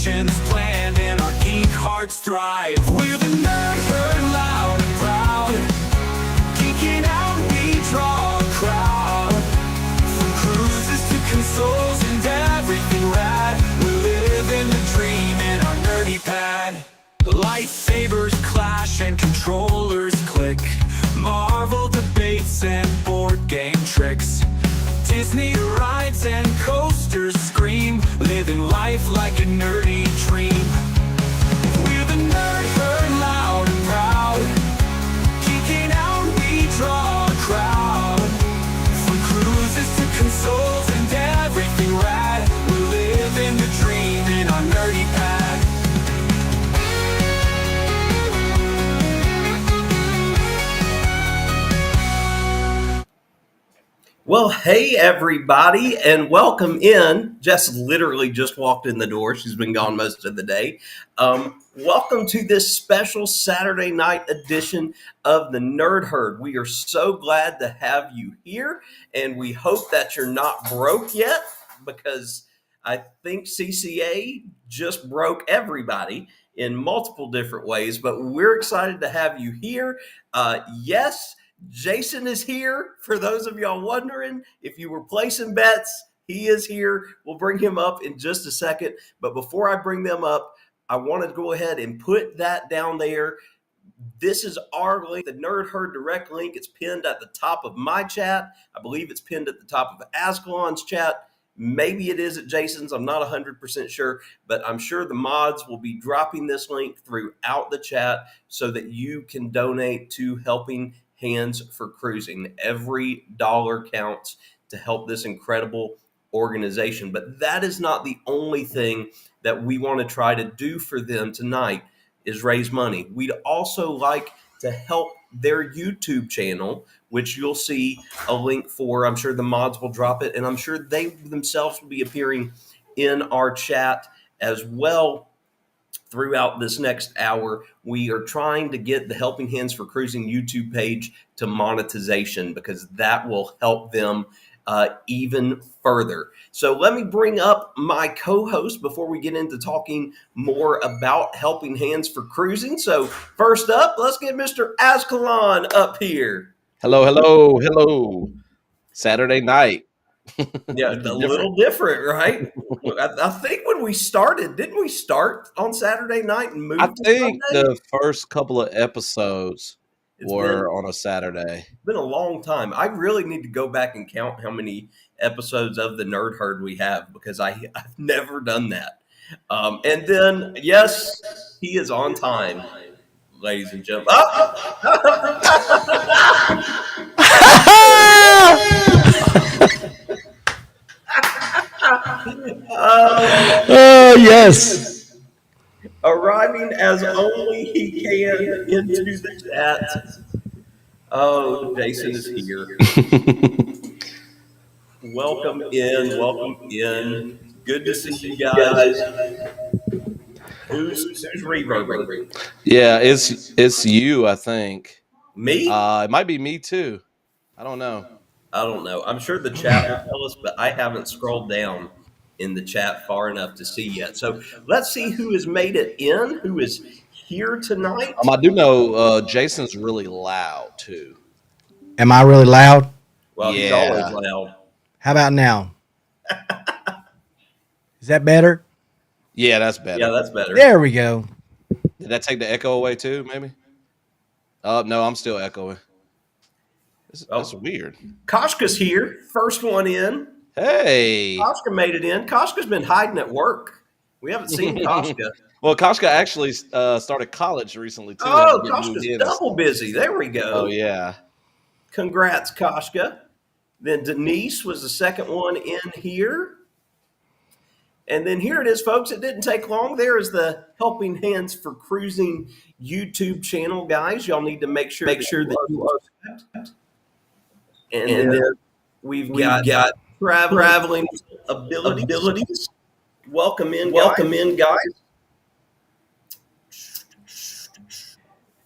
missions planned and our geek hearts thrive. We're the nerd herd, loud and proud. Geeking out, we draw a crowd. From cruises to consoles and everything rad, we live in the dream in our nerdy pad. Lightsabers clash and controllers click. Marvel debates and board game tricks. Disney rides and coasters scream. Living life like a nerdy dream. We're the nerd herd, loud and proud. Geeking out, we draw a crowd. From cruises to consoles and everything rad, we live in the dream in our nerdy pad. Well, hey everybody, and welcome in. Jess literally just walked in the door. She's been gone most of the day. Welcome to this special Saturday night edition of the Nerd Herd. We are so glad to have you here, and we hope that you're not broke yet, because I think CCA just broke everybody in multiple different ways, but we're excited to have you here. Yes, Jason is here. For those of y'all wondering, if you were placing bets, he is here. We'll bring him up in just a second. But before I bring them up, I want to go ahead and put that down there. This is our link, the Nerd Herd direct link. It's pinned at the top of my chat. I believe it's pinned at the top of Ascalon's chat. Maybe it is at Jason's. I'm not 100% sure, but I'm sure the mods will be dropping this link throughout the chat so that you can donate to Helping Hands for Cruising. Every dollar counts to help this incredible organization. But that is not the only thing that we want to try to do for them tonight, is raise money. We'd also like to help their YouTube channel, which you'll see a link for. I'm sure the mods will drop it, and I'm sure they themselves will be appearing in our chat as well. Throughout this next hour, we are trying to get the Helping Hands for Cruising YouTube page to monetization, because that will help them even further. So let me bring up my co-host before we get into talking more about Helping Hands for Cruising. So first up, let's get Mr. Ascalon up here. Hello. Saturday night. Yeah, a little different, right? I think when we started, didn't we start on Saturday night and move I to think Sunday? the first couple of episodes were on a Saturday. It's been a long time. I really need to go back and count how many episodes of the Nerd Herd we have, because I've never done that. And then, yes, he is on time, ladies and gentlemen. Oh, yes. Arriving as only he can into the chat. Oh, Jason is here. Welcome in. Good to see you guys. Who's reverbing? Yeah, it's you, I think. Me? It might be me too. I don't know. I'm sure the chat will tell us, but I haven't scrolled down in the chat far enough to see yet. So let's see who has made it in, who is here tonight. I do know Jason's really loud too. Am I really loud? Well, Yeah. he's always loud. How about now? Is that better? Yeah, that's better. Yeah, that's better. There we go. Did that take the echo away too, maybe? No, I'm still echoing. That's weird. Koshka's here, first one in. Hey. Koshka made it in. Koshka's been hiding at work. We haven't seen Koshka. Well, Koshka actually started college recently too. Oh, Koshka's double busy. There we go. Oh, yeah. Congrats, Koshka. Then Denise was the second one in here. And then here it is, folks. It didn't take long. There is the Helping Hands for Cruising YouTube channel, guys. Y'all need to make sure that you are subscribed. And then we've got traveling abilities. Welcome in, guys.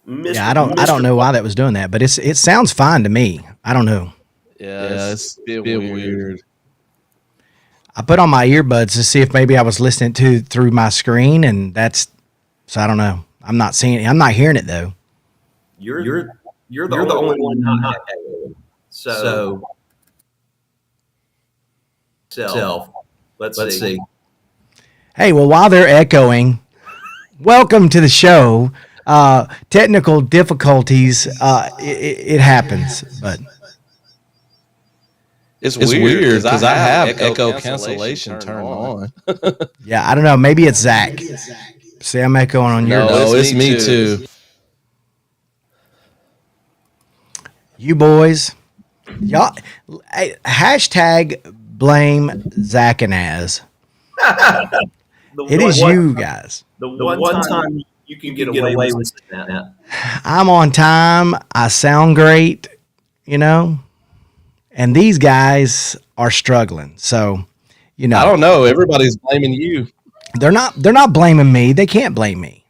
Yeah, I don't know why that was doing that, but it sounds fine to me. I don't know. Yeah, it's a bit weird. I put on my earbuds to see if maybe I was listening to through my screen, and so I don't know. I'm not seeing it. I'm not hearing it though. You're the only one not echoing. So let's see. Hey, well, while they're echoing, welcome to the show. Technical difficulties. It happens, but It's weird because I have echo cancellation turned on. yeah, I don't know. Maybe it's Zach. See, I'm echoing on your. No, it's me too. You boys, y'all. Hey, hashtag blame Zach and Az. It is you guys. The one time you can get away with that. I'm on time. I sound great, and these guys are struggling. So, I don't know. Everybody's blaming you. They're not blaming me. They can't blame me.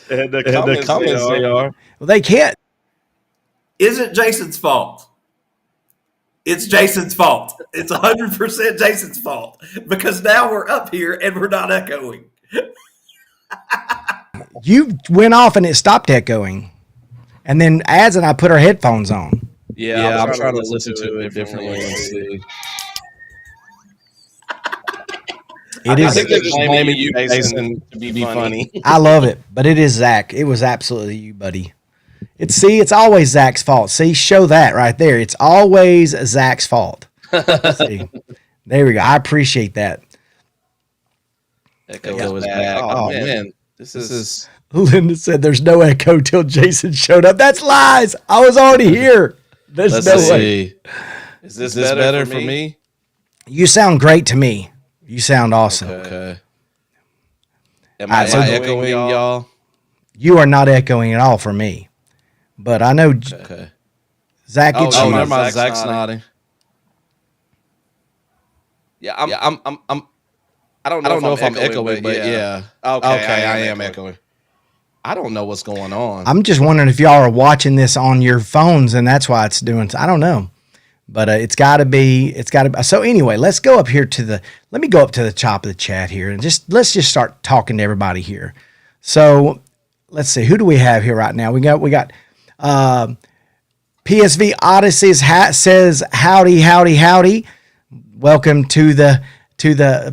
The comments they are. Well, they can't. Is it Jason's fault? It's Jason's fault. It's 100% Jason's fault because now we're up here and we're not echoing. You went off and it stopped echoing, and then Az and I put our headphones on. Yeah, I'm trying to listen to it differently and see. It is. I think they're just blaming you, Jason, to be funny. I love it, but it is Zach. It was absolutely you, buddy. It's always Zach's fault. See, show that right there. It's always Zach's fault. See, there we go. I appreciate that. Echo is back. Oh man, this is. Linda said there's no echo till Jason showed up. That's lies. I was already here. There's no way. Is this better for me? You sound great to me. You sound awesome. Okay. Am I echoing, y'all? You are not echoing at all for me. But I know Zach. Oh, never mind. Zach's nodding. Yeah, I don't know if I'm echoing, but yeah. Okay, I am echoing. I don't know what's going on. I'm just wondering if y'all are watching this on your phones, and that's why it's doing. I don't know, but it's got to be. So anyway, let's go up here let me go up to the top of the chat here, and let's just start talking to everybody here. So let's see, who do we have here right now? We got PSV Odyssey says howdy. Welcome to the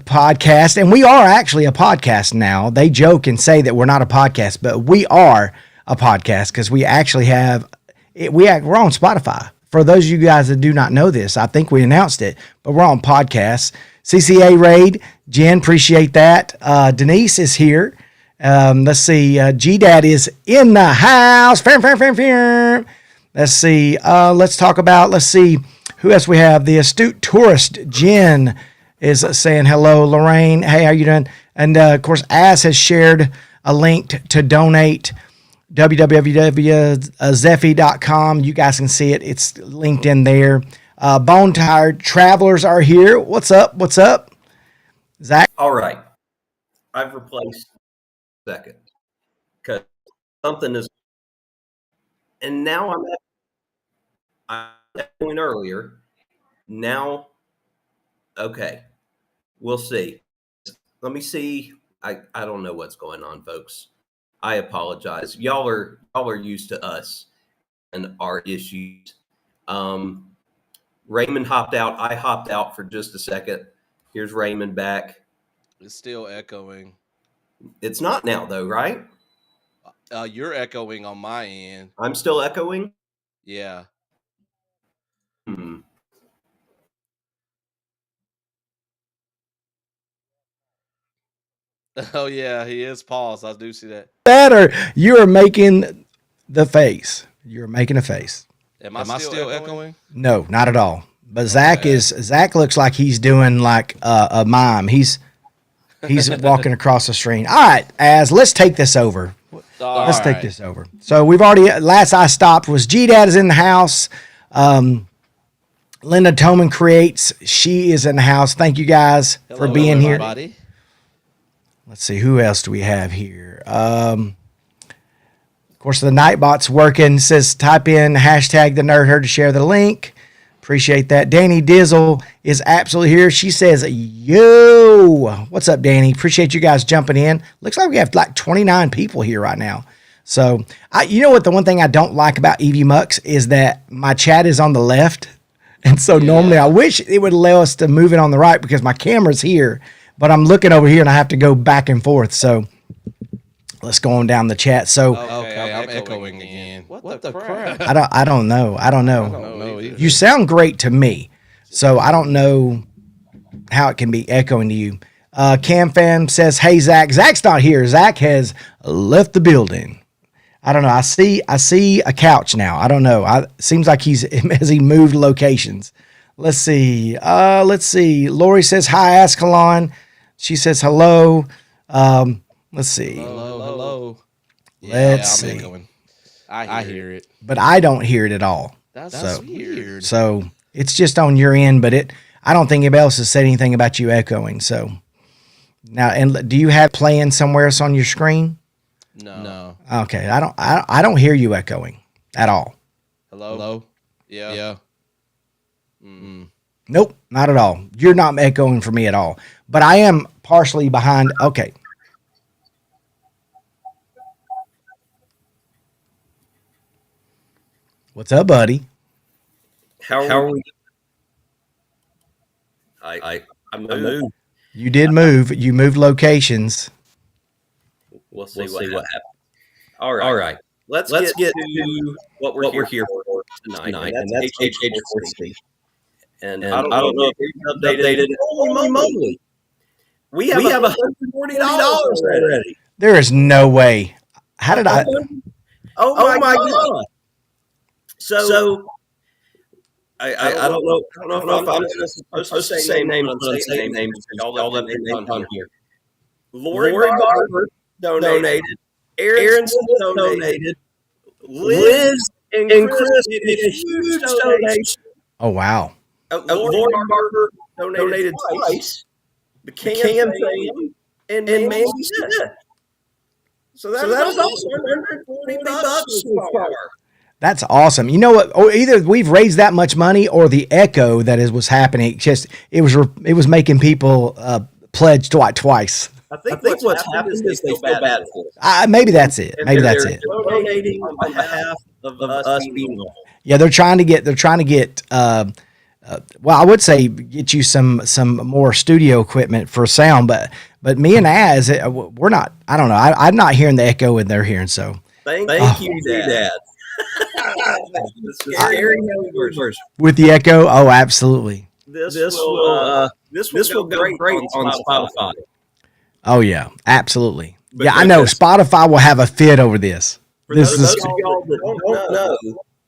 podcast, and we are actually a podcast now. They joke and say that we're not a podcast, but we are a podcast because we actually we're on Spotify. For those of you guys that do not know this, I think we announced it, but we're on podcasts. CCA Raid, Jen, appreciate that. Denise is here. Let's see, G-Dad is in the house. Let's see, let's see who else we have. The Astute Tourist, Jen, is saying hello. Lorraine, hey, how you doing? And of course, Az has shared a link to donate, www.zeffy.com. You guys can see it. It's linked in there. Bone Tired Travelers are here. What's up? Zach? All right. I've replaced second because something is, and now I'm echoing earlier. Now, okay, we'll see. Let me see. I don't know what's going on, folks. I apologize. Y'all are used to us and our issues. Raymond hopped out. I hopped out for just a second. Here's Raymond back. It's still echoing. It's not now though, right? You're echoing on my end. I'm still echoing? Yeah. Oh yeah, he is paused. I do see that. Better. You are making the face. You're making a face. Am I still echoing? No, not at all. But Zach looks like he's doing like a mime. He's walking across the screen. All right, let's take this over. Let's take this over. So we've already, last I stopped was G-Dad is in the house. Linda Toman Creates, she is in the house. Thank you guys for being here. Let's see, who else do we have here? Of course, the Nightbot's working. Says type in hashtag the Nerd Herd to share the link. Appreciate that. Danny Dizzle is absolutely here. She says, yo, what's up, Danny? Appreciate you guys jumping in. Looks like we have like 29 people here right now. So, you know what? The one thing I don't like about EV Mux is that my chat is on the left. And so normally I wish it would allow us to move it on the right because my camera's here, but I'm looking over here and I have to go back and forth. So let's go on down the chat. So okay, I'm echoing again. What the crap? I don't know. I don't know. You sound great to me. So I don't know how it can be echoing to you. Cam Fam says, hey, Zach. Zach's not here. Zach has left the building. I don't know. I see a couch now. I don't know. Seems like he moved locations. Let's see. Lori says, hi, Ascalon. She says, hello. Let's see. Hello. Let's see. Echoing. I hear it. But I don't hear it at all. That's weird. So it's just on your end, but I don't think anybody else has said anything about you echoing. So now, and do you have playing somewhere else on your screen? No. Okay. I don't hear you echoing at all. Hello? Yeah. Mm-mm. Nope, not at all. You're not echoing for me at all. But I am partially behind. Okay. What's up, buddy? How are we? I moved. You did move. You moved locations. We'll see what happens. All right. Let's get to what we're here for tonight, and that's HH4C. And I don't know if you've updated. Holy moly! We have $140 already. There is no way. How did I? Oh my God! So I don't know. I don't know if I'm supposed to say names, but I'm saying names. All the names on here. Lori Barber donated. Aaron donated. Liz and Chris did a huge donation. Oh wow! Lori Barber donated twice. The Cam and Mandy Smith. So that was also $140 so far. That's awesome. You know what? Or either we've raised that much money, or the echo that was happening. It was making people pledge twice. I think what's happened is they feel bad for us. Maybe that's it. Maybe that's it. Donating on behalf of us being on. Yeah, they're trying to get. Well, I would say get you some more studio equipment for sound, but me and Az, we're not. I don't know. I'm not hearing the echo, and they're hearing. So thank you, Dad. With the echo, oh, absolutely. This will go great on Spotify. Oh yeah, absolutely. Yeah, I know. Spotify will have a fit over this. This is those of y'all that don't know.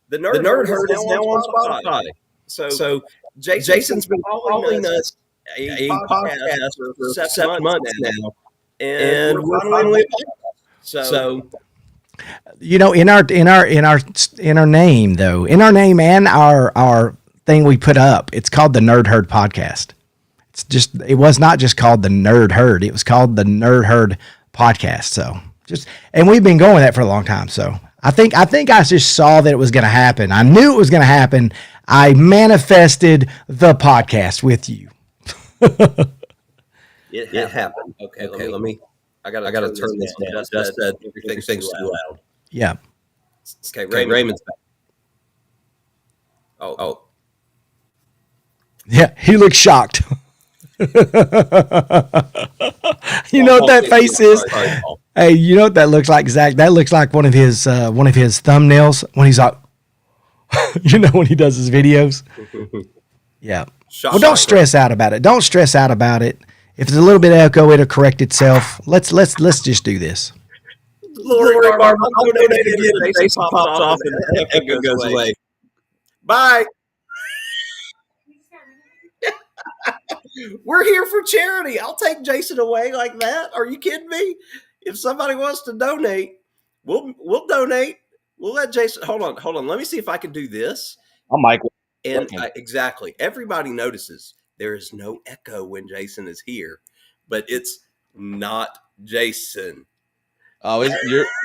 The Nerd Herd is now on Spotify. So Jason's been following us a podcast for 7 months now, and we're finally so. You know, in our name though, in our name and our thing we put up, it's called the Nerd Herd Podcast. It was not just called the Nerd Herd. It was called the Nerd Herd Podcast. So and we've been going with that for a long time. So I think I just saw that it was going to happen. I knew it was going to happen. I manifested the podcast with you. It happened. Okay. Let me. I gotta turn this down. Just said everything's too loud. Yeah. Okay. Raymond's back. Oh. Yeah, he looks shocked. You know what that face is? Hey, you know what that looks like, Zach? That looks like one of his thumbnails when he's like, you know, when he does his videos. Yeah. Well, don't stress out about it. Don't stress out about it. If there's a little bit of echo, it'll correct itself. Let's just do this. Lori Barber donated again. Jason pops off and the echo goes away. Bye. We're here for charity. I'll take Jason away like that. Are you kidding me? If somebody wants to donate, we'll donate. We'll let Jason. Hold on. Let me see if I can do this. I'm Michael. And exactly. Everybody notices there is no echo when Jason is here, but it's not Jason. Oh,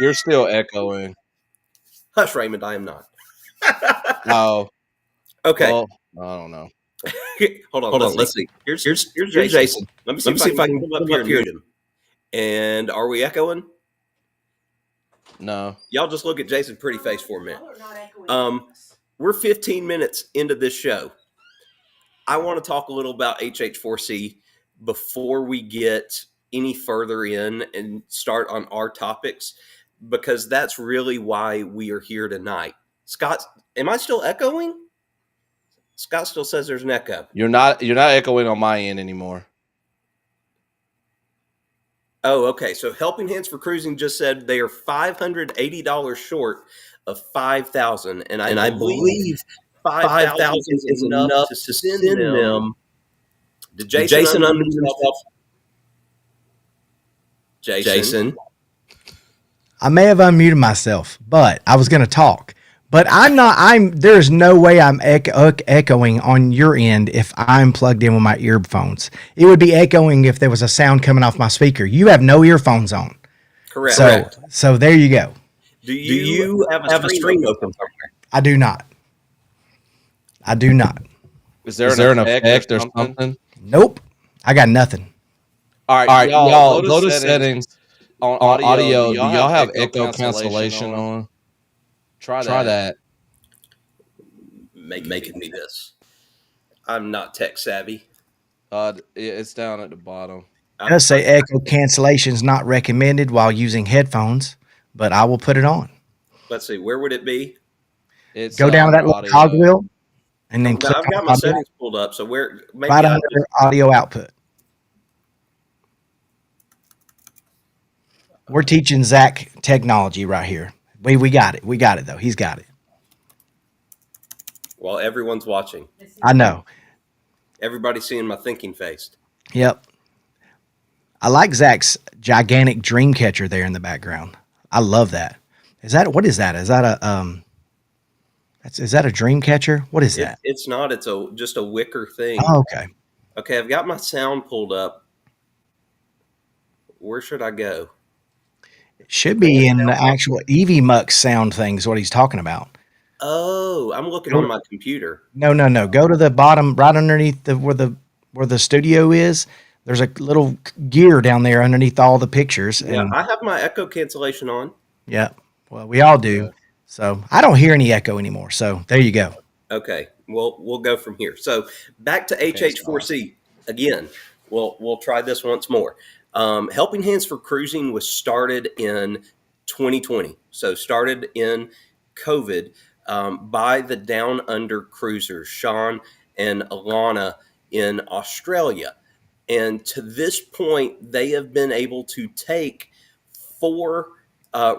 you're still echoing. Hush, Raymond. I am not. Oh. Okay. Well, I don't know. Hold on. Let's see. Here's Jason. Let me see if I can pull up here and mute him. And are we echoing? No. Y'all just look at Jason's pretty face for a minute. We're 15 minutes into this show. I want to talk a little about HH4C before we get any further in and start on our topics, because that's really why we are here tonight. Scott, am I still echoing? Scott still says there's an echo. You're not echoing on my end anymore. Oh, okay. So Helping Hands for Cruising just said they are $580 short of $5,000, and I believe $5,000 is enough to send them. Did Jason unmute himself? Jason. I may have unmuted myself, but I was going to talk. But there's no way I'm echoing on your end if I'm plugged in with my earphones. It would be echoing if there was a sound coming off my speaker. You have no earphones on. Correct. So there you go. Do you have a stream open somewhere? I do not. Is there an effect or something? Nope. I got nothing. All right, y'all go to settings on audio. Do y'all have echo cancellation on? Try that. Making me this. I'm not tech savvy. It's down at the bottom. It does say echo cancellation is not recommended while using headphones, but I will put it on. Let's see. Where would it be? Go down to that little cogwheel and then click I've got my settings pulled up. So right under audio output. We're teaching Zach technology right here. We got it. We got it, though. He's got it. Well, everyone's watching. I know. Everybody's seeing my thinking face. Yep. I like Zach's gigantic dream catcher there in the background. I love that. What is that? Is that a dream catcher? What is that? It's not. It's just a wicker thing. Oh, okay. Okay, I've got my sound pulled up. Where should I go? It should be in the actual EV Mux sound thing is what he's talking about. Oh, I'm looking on my computer. No. Go to the bottom, right underneath where the studio is. There's a little gear down there underneath all the pictures. Yeah, I have my echo cancellation on. Yeah. Well, we all do. So I don't hear any echo anymore. So there you go. Okay. Well, we'll go from here. So back to HH4C again. We'll try this once more. Helping Hands for Cruising was started in 2020. So started in COVID by the Down Under cruisers, Sean and Alana in Australia. And to this point, they have been able to take 4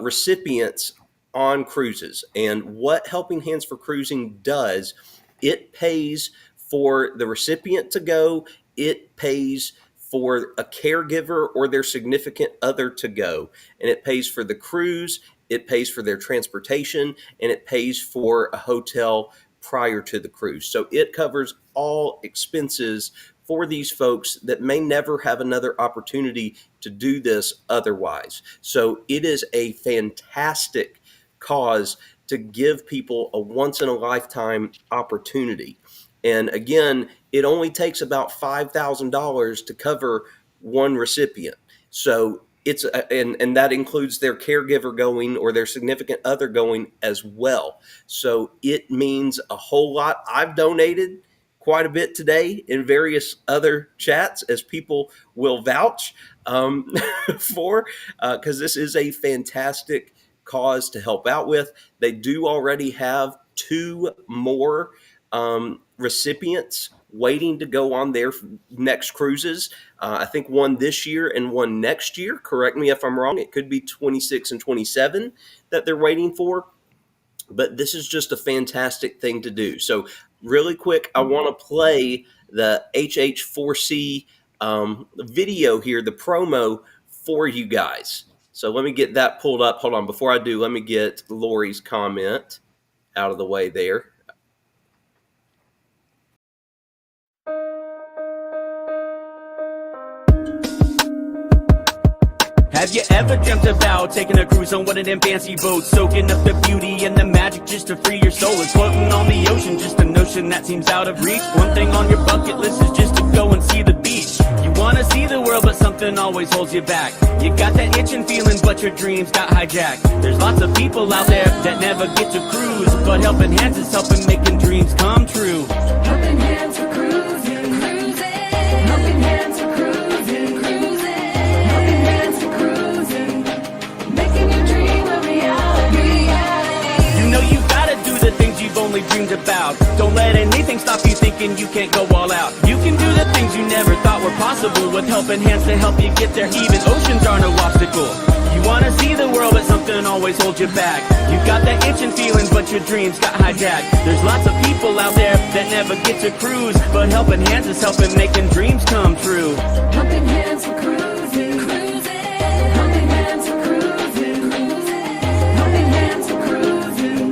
recipients on cruises. And what Helping Hands for Cruising does, it pays for the recipient to go, it pays for a caregiver or their significant other to go, and it pays for the cruise, it pays for their transportation, and it pays for a hotel prior to the cruise. So it covers all expenses for these folks that may never have another opportunity to do this otherwise. So it is a fantastic cause to give people a once-in-a-lifetime opportunity. And again, it only takes about $5,000 to cover one recipient. So it's and that includes their caregiver going or their significant other going as well. So it means a whole lot. I've donated quite a bit today in various other chats, as people will vouch for, because this is a fantastic cause to help out with. They do already have 2 more recipients waiting to go on their next cruises. I think one this year and one next year. Correct me if I'm wrong. It could be 26 and 27 that they're waiting for. But this is just a fantastic thing to do. So really quick, I want to play the HH4C video here, the promo for you guys. So let me get that pulled up. Hold on. Before I do, let me get Lori's comment out of the way there. Have you ever dreamt about taking a cruise on one of them fancy boats, soaking up the beauty and the magic just to free your soul, and floating on the ocean, just a notion ocean that seems out of reach. One thing on your bucket list is just to go and see the beach. You wanna see the world, but something always holds you back. You got that itching feeling, but your dreams got hijacked. There's lots of people out there that never get to cruise, but helping hands is helping making dreams come true. Helping hands for cruising, cruising. Helping hands for cruising, cruising. Helping hands for cruising. Making your dream a reality. You know you gotta do the things you've only dreamed about. Don't let anything stop you thinking you can't go all out. You can do the things you never thought were possible with helping hands to help you get there. Even oceans are no obstacle. You wanna see the world, but something always holds you back. You got that itching feeling, but your dreams got hijacked. There's lots of people out there that never get to cruise, but helping hands is helping making dreams come true. Helping hands for cruising, cruising. Helping hands for cruising, cruising. Helping hands for cruising.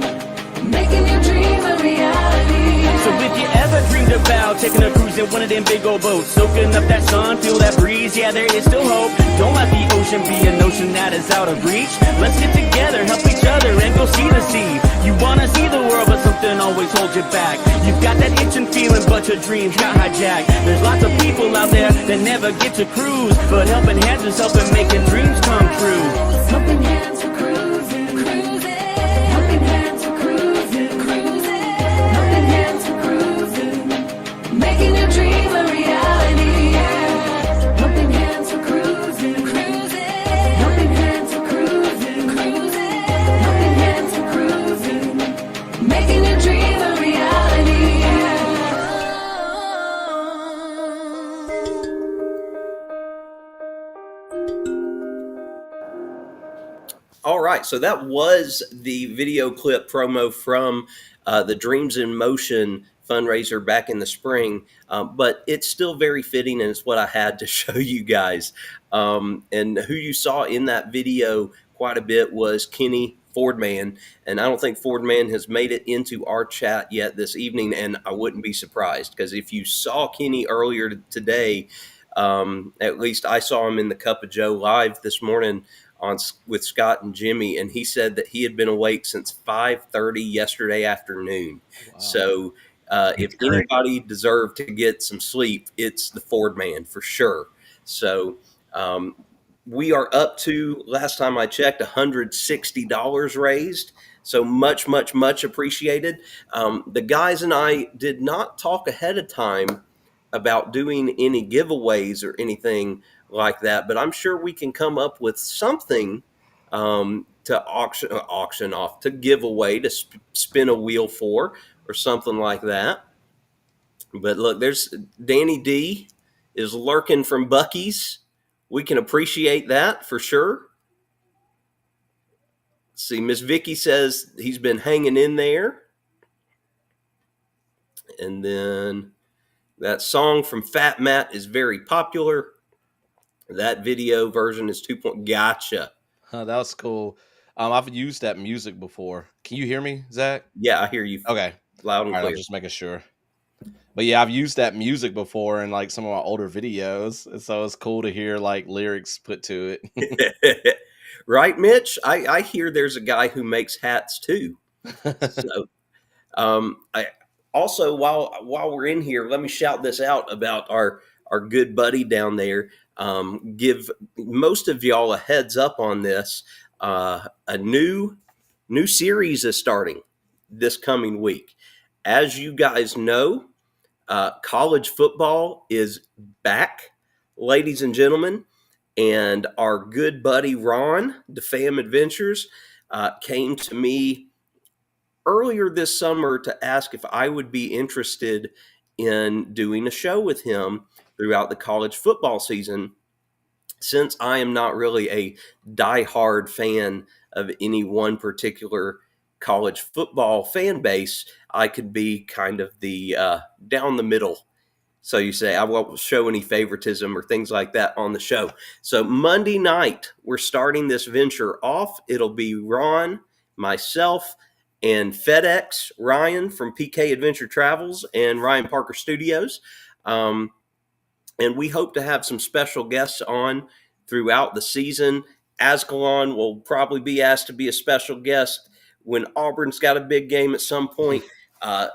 Making your dream a reality. So if you ever dreamed about taking a cruise in one of them big old boats, soaking up that sun, feel that breeze, yeah, there is still hope. Don't let the ocean be an ocean that is out of reach. Let's get together, help each other, and go see the sea. You wanna see the world, but something always holds you back. You've got that itching feeling, but your dreams got hijacked. There's lots of people out there that never get to cruise, but helping hands is helping making dreams come true. Helping hands for cruising, cruising. Helping hands for cruising, cruising. Helping hands for cruising. Making your dream a reality. Helping hands for cruising, cruising. Helping hands for cruising, cruising. Helping hands for cruising. Making your dream a reality. All right, so that was the video clip promo from the Dreams in Motion fundraiser back in the spring, but it's still very fitting, and it's what I had to show you guys. And who you saw in that video quite a bit was Kenny Fordman, and I don't think Fordman has made it into our chat yet this evening, and I wouldn't be surprised, because if you saw Kenny earlier today, at least I saw him in the Cup of Joe live this morning with Scott and Jimmy, and he said that he had been awake since 5:30 yesterday afternoon. Wow. So if anybody deserved to get some sleep, it's the Ford man for sure. So we are up to, last time I checked, $160 raised. So much, much, much appreciated. The guys and I did not talk ahead of time about doing any giveaways or anything like that, but I'm sure we can come up with something to auction off, to give away, to spin a wheel for, or something like that. But look, there's Danny D is lurking from Bucky's. We can appreciate that for sure. Let's see, Miss Vicky says he's been hanging in there. And then that song from Fat Matt is very popular. That video version is 2. Gotcha. That was cool. I've used that music before. Can you hear me, Zach? Yeah, I hear you. Okay. Loud and All right, clear. I'm just making sure. But yeah, I've used that music before in like some of my older videos. And so it's cool to hear like lyrics put to it. Right, Mitch? I hear there's a guy who makes hats too. So I also, while we're in here, let me shout this out about our good buddy down there. Give most of y'all a heads up on this. A new series is starting this coming week. As you guys know, college football is back, ladies and gentlemen. And our good buddy Ron, DeFam Adventures, came to me earlier this summer to ask if I would be interested in doing a show with him throughout the college football season. Since I am not really a diehard fan of any one particular college football fan base, I could be kind of the down the middle. So you say, I won't show any favoritism or things like that on the show. So Monday night, we're starting this venture off. It'll be Ron, myself, and FedEx, Ryan from PK Adventure Travels and Ryan Parker Studios. And we hope to have some special guests on throughout the season. Ascalon will probably be asked to be a special guest when Auburn's got a big game at some point.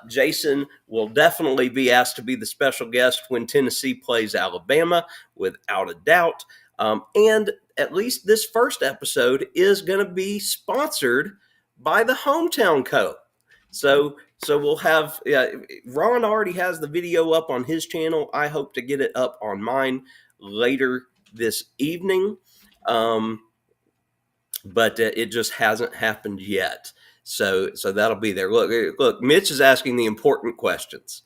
Jason will definitely be asked to be the special guest when Tennessee plays Alabama, without a doubt. And at least this first episode is going to be sponsored by the Hometown Co. So we'll have Ron already has the video up on his channel. I hope to get it up on mine later this evening, but it just hasn't happened yet. So that'll be there. Look, Mitch is asking the important questions.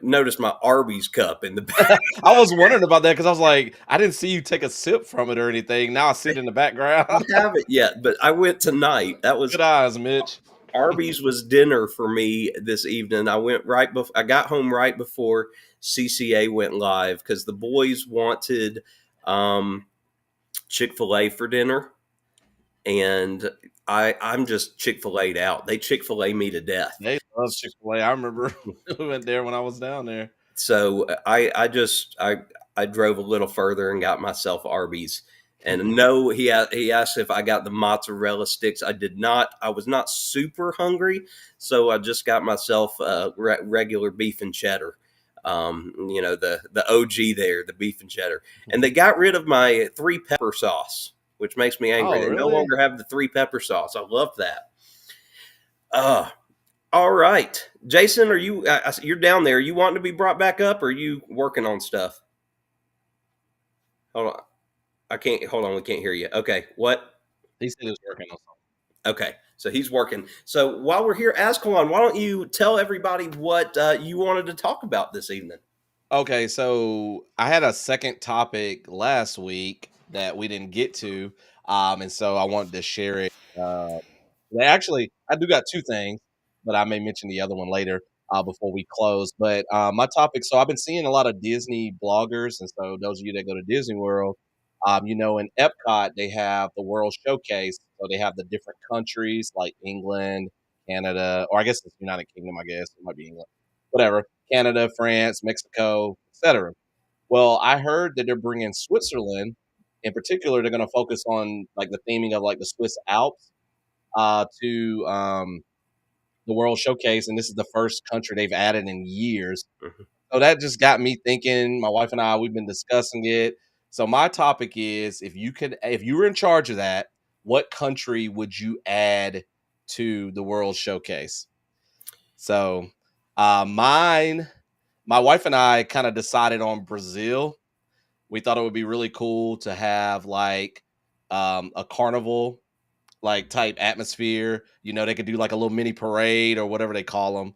Notice my Arby's cup in the back. I was wondering about that because I was like, I didn't see you take a sip from it or anything. Now I see it in the background. I haven't yet, but I went tonight. That was good eyes, Mitch. Arby's was dinner for me this evening. I went right before I got home right before CCA went live because the boys wanted Chick-fil-A for dinner, and I'm just Chick-fil-A'd out. They Chick-fil-A me to death. They love Chick-fil-A. I remember we went there when I was down there. So I drove a little further and got myself Arby's. And no, he asked if I got the mozzarella sticks. I did not. I was not super hungry, so I just got myself regular beef and cheddar. The OG there, the beef and cheddar. And they got rid of my 3-pepper sauce, which makes me angry. Oh, They no really? longer have the 3-pepper sauce. I love that. All right, Jason, are you? You're down there. Are you wanting to be brought back up, or are you working on stuff? Hold on. Hold on. We can't hear you. Okay. What? He said he was working on something. Okay. So he's working. So while we're here, Ascalon, why don't you tell everybody what you wanted to talk about this evening? Okay. So I had a second topic last week that we didn't get to. And so I wanted to share it. Actually, I do got 2 things, but I may mention the other one later before we close. But my topic, so I've been seeing a lot of Disney bloggers. And so those of you that go to Disney World, in Epcot, they have the World Showcase. So they have the different countries like England, Canada, or I guess it's United Kingdom, I guess. It might be England. Whatever. Canada, France, Mexico, etc. Well, I heard that they're bringing Switzerland. In particular, they're going to focus on like the theming of like the Swiss Alps to the World Showcase. And this is the first country they've added in years. Mhm. So that just got me thinking. My wife and I, we've been discussing it. So my topic is, if you were in charge of that, what country would you add to the World Showcase? So my wife and I kind of decided on Brazil. We thought it would be really cool to have like a carnival like type atmosphere. They could do like a little mini parade or whatever they call them,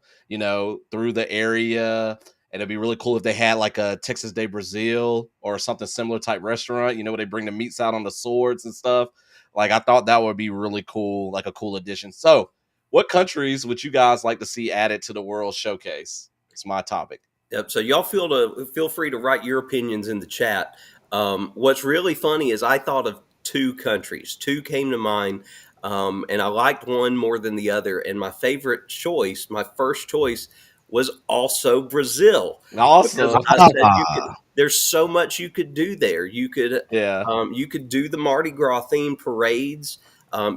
through the area. And it'd be really cool if they had like a Texas de Brazil or something similar type restaurant, where they bring the meats out on the swords and stuff. Like, I thought that would be really cool, like a cool addition. So what countries would you guys like to see added to the World Showcase? It's my topic. Yep. So y'all feel free to write your opinions in the chat. What's really funny is I thought of 2 countries. 2 came to mind, and I liked one more than the other. And my favorite choice, my first choice, was also Brazil. Awesome. Because I said there's so much you could do there. You could you could do the Mardi Gras themed parades.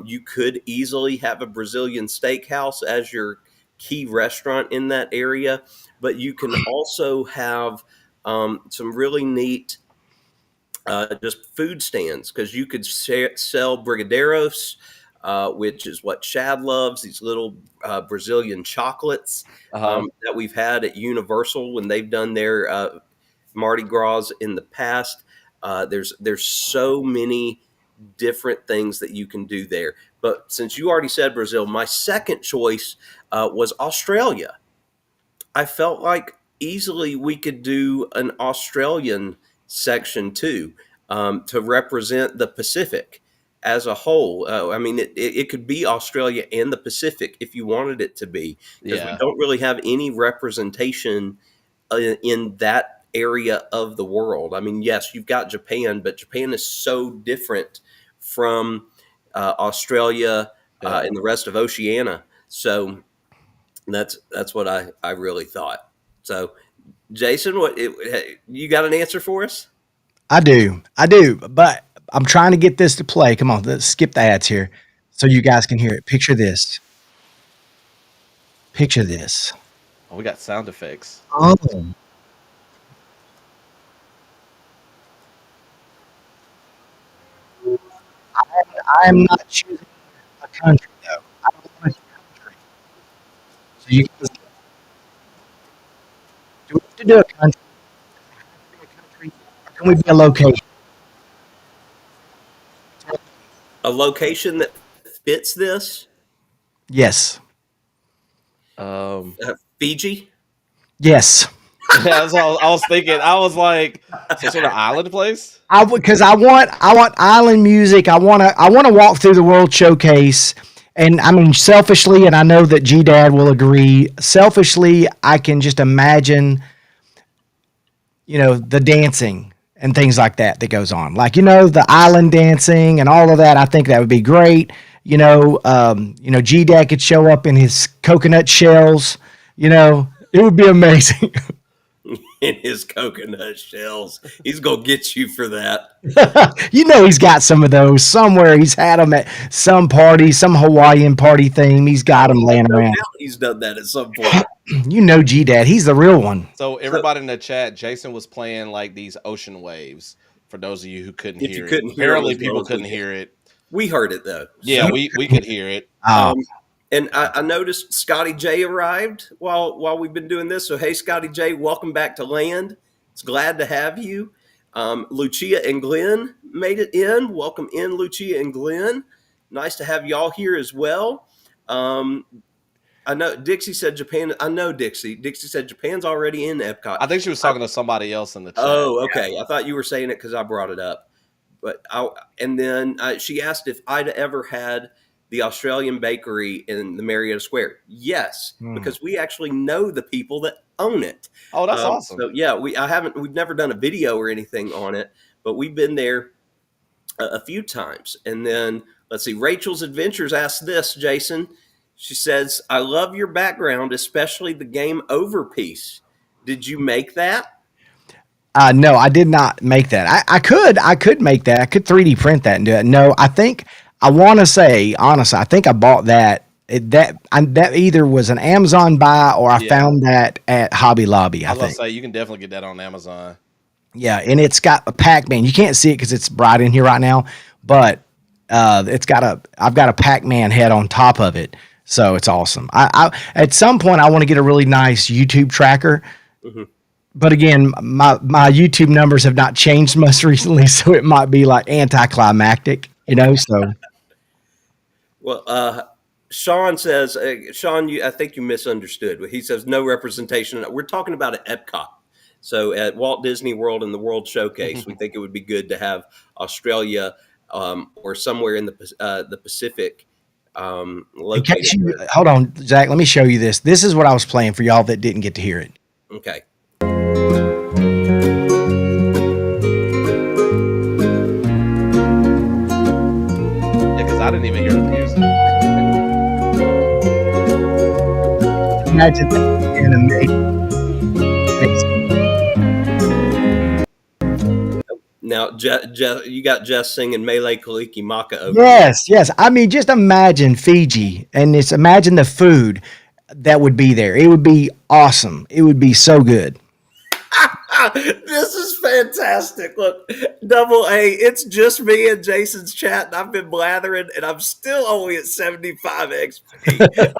You could easily have a Brazilian steakhouse as your key restaurant in that area, but you can also have some really neat just food stands, because you could sell brigadeiros, which is what Chad loves, these little Brazilian chocolates that we've had at Universal when they've done their Mardi Gras in the past. There's so many different things that you can do there. But since you already said Brazil, my second choice was Australia. I felt like easily we could do an Australian section too, to represent the Pacific as a whole. I mean, it could be Australia and the Pacific if you wanted it to be, because we don't really have any representation in that area of the world. I mean, yes, you've got Japan, but Japan is so different from Australia and the rest of Oceania. So that's what I really thought. So, Jason, you got an answer for us? I do, but I'm trying to get this to play. Come on, let's skip the ads here so you guys can hear it. Picture this. Picture this. Oh, we got sound effects. Oh. I am not choosing a country though. I don't want a country. So you guys, do we have to do a country? Be a country, or can we be a location? A location that fits this? Yes. Fiji? Yes. That's all I was thinking. I was like, some sort of island place. Because I want island music. I want to walk through the World Showcase, and I mean selfishly, and I know that G Dad will agree. Selfishly, I can just imagine, the dancing and things like that goes on. Like the island dancing and all of that. I think that would be great. G Dad could show up in his coconut shells. It would be amazing. In his coconut shells. He's going to get you for that. He's got some of those somewhere. He's had them at some party, some Hawaiian party thing. He's got them laying No around. doubt he's done that at some point. G Dad. He's the real one. So everybody in the chat, Jason was playing like these ocean waves. For those of you who couldn't If hear you it, couldn't hear it apparently as well people as we couldn't did. hear it. We heard it, though. Yeah, we could hear it. And I noticed Scotty J arrived while we've been doing this. So, hey, Scotty J, welcome back to land. It's glad to have you. Lucia and Glenn made it in. Welcome in, Lucia and Glenn. Nice to have y'all here as well. I know Dixie said Japan. I know Dixie. Dixie said Japan's already in Epcot. I think she was talking to somebody else in the chat. Oh, okay. I thought you were saying it because I brought it up. But then she asked if I'd ever had the Australian bakery in the Marietta Square. Yes, because we actually know the people that own it. Oh, that's awesome. So yeah, we've never done a video or anything on it, but we've been there a few times. And then let's see, Rachel's Adventures asked this, Jason. She says, "I love your background, especially the game over piece. Did you make that?" No, I did not make that. I could make that. I could 3D print that and do it. No, I want to say, honestly, I think I bought that. That either was an Amazon buy or I found that at Hobby Lobby. I was going to say, you can definitely get that on Amazon. Yeah, and it's got a Pac-Man. You can't see it because it's bright in here right now, but I've got a Pac-Man head on top of it. So it's awesome. I at some point I want to get a really nice YouTube tracker. Mm-hmm. But again, my YouTube numbers have not changed much recently, so it might be like anticlimactic, so. Well, Sean says, Sean, I think you misunderstood. He says no representation. We're talking about at Epcot. So at Walt Disney World and the World Showcase, we think it would be good to have Australia or somewhere in the Pacific located. Hold on, Zach. Let me show you this. This is what I was playing for y'all that didn't get to hear it. Okay. I didn't even hear the music. Imagine that in Now, you got Jess singing Mele Kaliki Maka over. Yes. I mean, just imagine Fiji and imagine the food that would be there. It would be awesome. It would be so good. This is fantastic. Look, Double A, it's just me and Jason's chat, and I've been blathering, and I'm still only at 75 XP.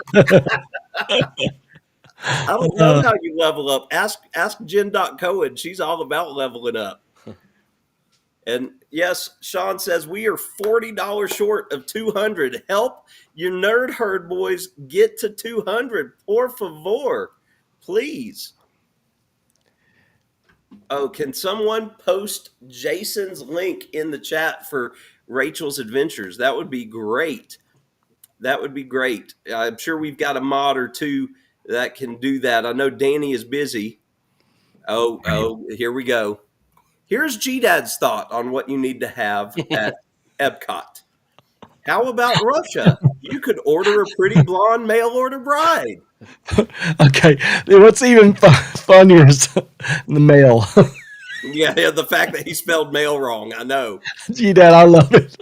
I don't know how you level up. Ask Jen. Cohen. She's all about leveling up. And yes, Sean says we are $40 short of 200. Help your nerd herd boys get to 200. Por favor, please. Oh, can someone post Jason's link in the chat for Rachel's Adventures? That would be great. That would be great. I'm sure we've got a mod or two that can do that. I know Danny is busy. Oh, here we go. Here's G-Dad's thought on what you need to have at Epcot. How about Russia? You could order a pretty blonde mail order bride. Okay, what's even funnier is the mail. Yeah, the fact that he spelled mail wrong. I know. Gee, Dad, I love it.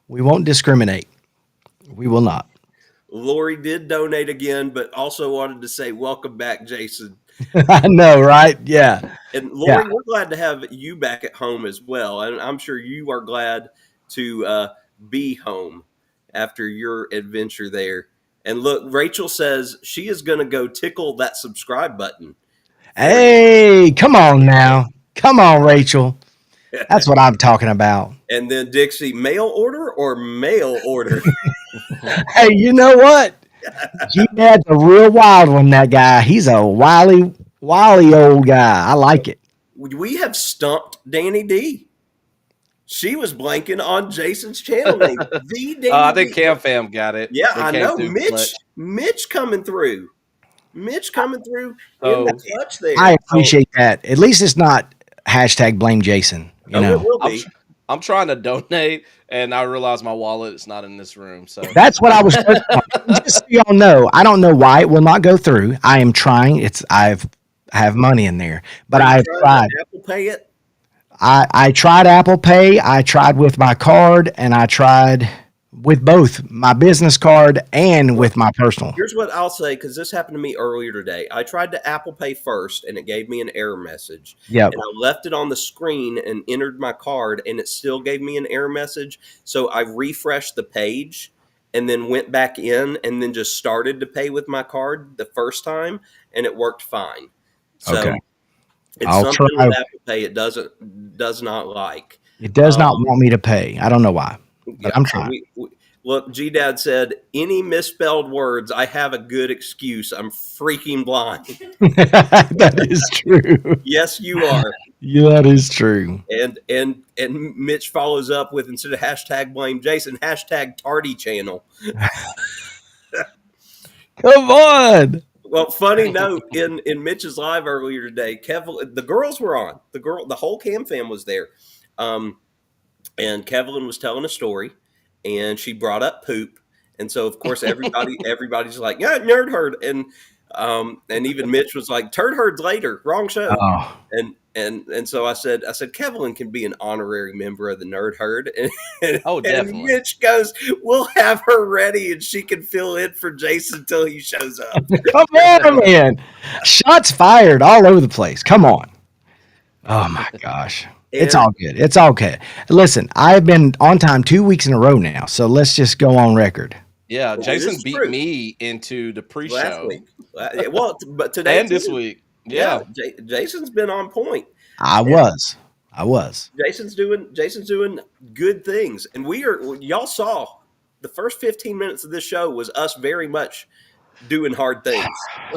We won't discriminate. We will not. Lori did donate again, but also wanted to say welcome back, Jason. I know, right? Yeah. And Yeah. Lori, we're glad to have you back at home as well. And I'm sure you are glad to be home after your adventure there. And look, Rachel says she is going to go tickle that subscribe button for you. Hey, come on now. Come on, Rachel. That's what I'm talking about. And then Dixie, mail order or mail order? Hey, you know what? G-Dad's a real wild one, that guy. He's a wily old guy. I like it. We have stumped Danny D. She was blanking on Jason's channel name. The Danny I think D. Cam Fam got it. Yeah, They I came know. through Mitch, clutch. Mitch coming through. Mitch coming through in So the clutch there. I appreciate that. At least it's not hashtag blame Jason. You Oh, know, it will be. I'm trying to donate, and I realize my wallet is not in this room. So that's what I was. Just so y'all know, I don't know why it will not go through. I am trying. I have money in there, but Are you I've trying tried. to Apple Pay it? I tried Apple Pay. I tried with my card, and I tried with both my business card and with my personal. Here's what I'll say, because this happened to me earlier today. I tried to Apple Pay first, and it gave me an error message. Yep. And I left it on the screen and entered my card, and it still gave me an error message. So I refreshed the page and then went back in and then just started to pay with my card the first time, and it worked fine. So Okay. it's I'll something try. with Apple Pay it does not like. It does not want me to pay. I don't know why, but Yeah, I'm so trying. look, G Dad said, any misspelled words, I have a good excuse. I'm freaking blind. That is true. Yes, you are. Yeah, that is true. And Mitch follows up with, instead of hashtag blame Jason, hashtag tardy channel. Come on. Well, funny note, in Mitch's live earlier today, Kevin, the girls were on. The whole Cam fam was there. And Kevlin was telling a story, and she brought up poop, and so of course everybody's like, yeah, nerd herd, and even Mitch was like, turd herd's later, wrong show, Oh, and so I said Kevlin can be an honorary member of the nerd herd, and definitely. Mitch goes, we'll have her ready, and she can fill in for Jason until he shows up. come on, man. Shots fired all over the place. Come on. Oh, my gosh. It's all good. It's all good. Listen, I've been on time 2 weeks in a row now, so let's just go on record. yeah, Well, Jason this is beat true. me into the Last pre-show week, well, but today and this too. week. Yeah, Yeah, Jason's been on point. I was. Jason's doing good things, and y'all saw the first 15 minutes of this show was us very much doing hard things,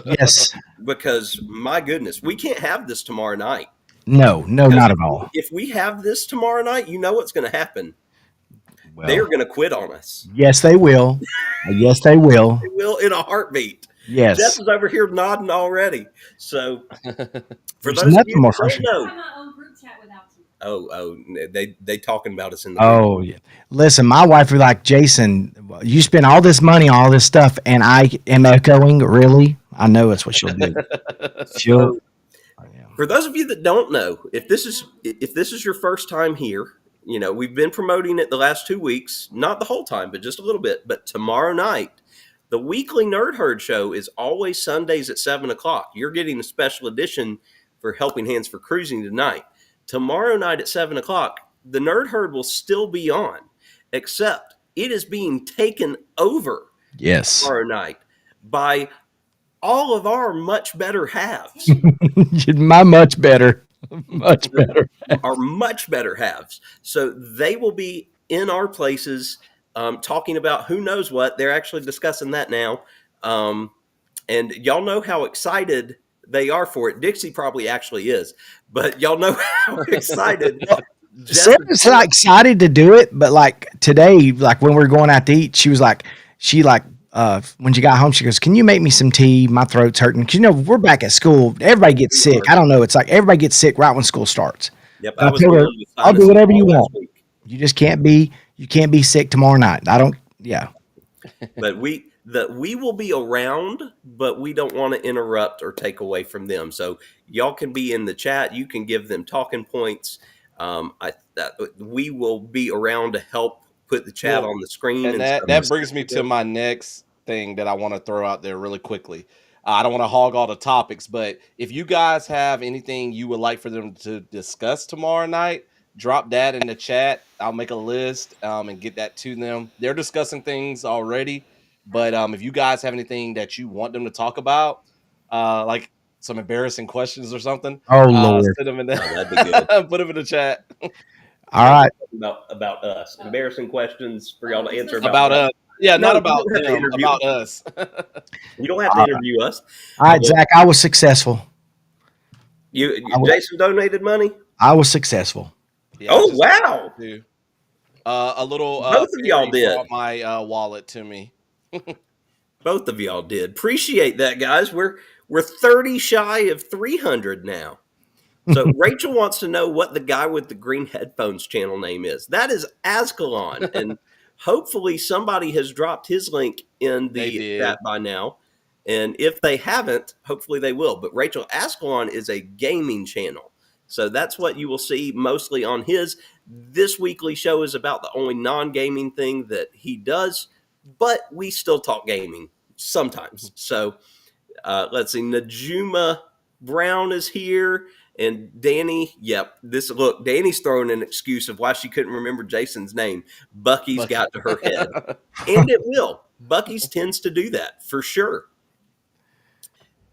Yes. because my goodness, we can't have this tomorrow night. No, not at all. If we have this tomorrow night, you know what's going to happen. Well, They are going to quit on us. yes, they will. Yes, they will. They will, in a heartbeat. Yes. Jeff is over here nodding already. So for There's those of nothing you more that don't frustrating. know, my own group chat without you. they talking about us in the Oh, yeah. Listen, my wife was like, Jason, you spend all this money on all this stuff, and I am echoing, really? I know it's what she'll do. She'll. For those of you that don't know, if this is your first time here, you know, we've been promoting it the last 2 weeks, not the whole time, but just a little bit. But tomorrow night, the weekly Nerd Herd show is always Sundays at 7:00. You're getting a special edition for Helping Hands for Cruising tonight. Tomorrow night at 7:00, the Nerd Herd will still be on, except it is being taken over Yes. tomorrow night by all of our much better halves. My much better. Much better. Are much better halves. So they will be in our places, talking about who knows what. They're actually discussing that now. And y'all know how excited they are for it. Dixie probably actually is, but y'all know how excited. Sarah's like excited to do it, but like today, like when we were going out to eat, she was like, when she got home, she goes, "Can you make me some tea? My throat's hurting." 'Cause, you know, we're back at school. Everybody gets sick. I don't know. It's like everybody gets sick right when school starts. Yep, I was told her, dealing with I'll do sinus whatever you all last want. week. You just can't be sick tomorrow night. I don't. Yeah. But we will be around, but we don't want to interrupt or take away from them. So y'all can be in the chat. You can give them talking points. We will be around to help put the chat on the screen. and that brings me to my next thing that I want to throw out there really quickly. I don't want to hog all the topics, but if you guys have anything you would like for them to discuss tomorrow night, drop that in the chat. I'll make a list and get that to them. They're discussing things already, but if you guys have anything that you want them to talk about, like some embarrassing questions or something, Oh Lord. send them in the, Oh, that'd be good. put them in the chat All right. About us. Embarrassing questions for y'all to answer about us. Yeah, No, not you about don't have to them, interview about us. You don't have to interview us. All right, Zach, I was successful. Jason donated money. I was successful. Yeah, Oh, just wow. do. A little Both of y'all fairy did. brought my wallet to me. Both of y'all did. Appreciate that, guys. We're 30 shy of 300 now. So Rachel wants to know what the guy with the green headphones channel name is. That is Ascalon, and hopefully somebody has dropped his link in They the did. chat by now. And if they haven't, hopefully they will. But Rachel, Ascalon is a gaming channel. So that's what you will see mostly on his. This weekly show is about the only non-gaming thing that he does, but we still talk gaming sometimes. So let's see. Najuma Brown is here. And Danny, Danny's throwing an excuse of why she couldn't remember Jason's name. Bucky's got to her head. And it will. Bucky's tends to do that for sure.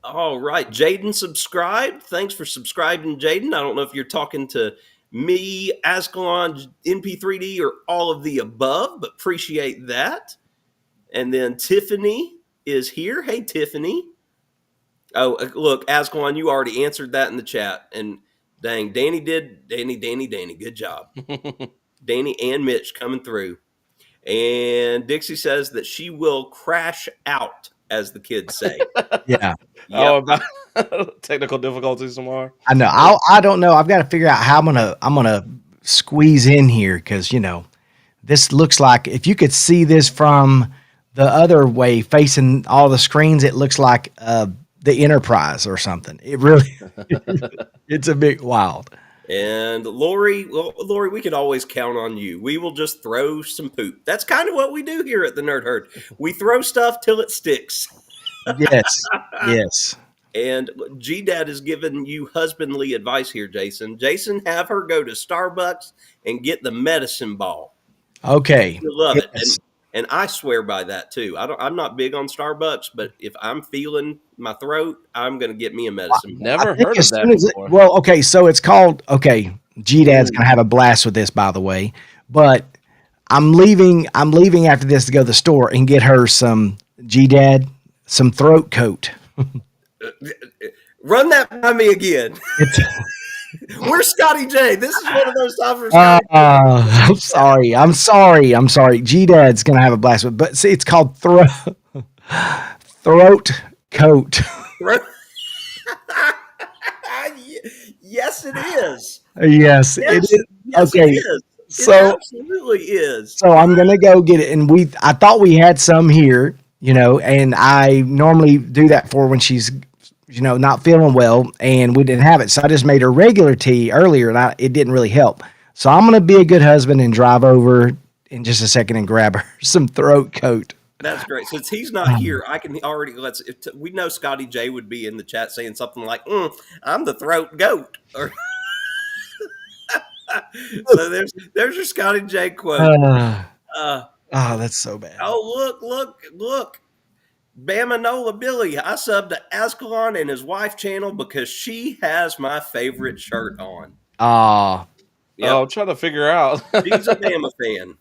All right. Jaden subscribed. Thanks for subscribing, Jaden. I don't know if you're talking to me, Ascalon, NP3D, or all of the above, but appreciate that. And then Tiffany is here. Hey, Tiffany. Oh, look, Ascalon, you already answered that in the chat. And dang, Danny did. Danny. Good job. Danny and Mitch coming through. And Dixie says that she will crash out, as the kids say. Yeah. Yep. Oh, about technical difficulties tomorrow. I know. I don't know. I've got to figure out how I'm gonna squeeze in here because this looks like if you could see this from the other way facing all the screens, it looks like the Enterprise or something. It really it's a bit wild. And Lori, we could always count on you. We will just throw some poop. That's kind of what we do here at the Nerd Herd. We throw stuff till it sticks. Yes. Yes. And G-Dad has given you husbandly advice here, Jason. Jason, have her go to Starbucks and get the medicine ball. Okay. You love it. Yes. And I swear by that too. I'm not big on Starbucks, but if I'm feeling my throat, I'm going to get me a medicine ball. Never I think heard of as that soon as before. well, okay, so it's called G-Dad's gonna have a blast with this, by the way. But I'm leaving after this to go to the store and get her some G-Dad, some throat coat. Run that by me again. Where's Scotty J? This is one of those times where Scotty I'm sorry. G-Dad's gonna have a blast with, but see, it's called throat coat. Yes, it is. Yes, it is. Yes, Okay, it is. so- It absolutely is. so I'm gonna go get it, and I thought we had some here, and I normally do that for when she's, not feeling well, and we didn't have it, so I just made her regular tea earlier, and it didn't really help. So I'm gonna be a good husband and drive over in just a second and grab her some throat coat. That's great. Since he's not here, I can already we know Scotty J would be in the chat saying something like, "I'm the throat goat." Or so there's your Scotty J quote. That's so bad. Oh, look. Bamanola Billy. I subbed to Ascalon and his wife channel because she has my favorite shirt on. Yep. Oh, I'm trying to figure out. She's a Bama fan.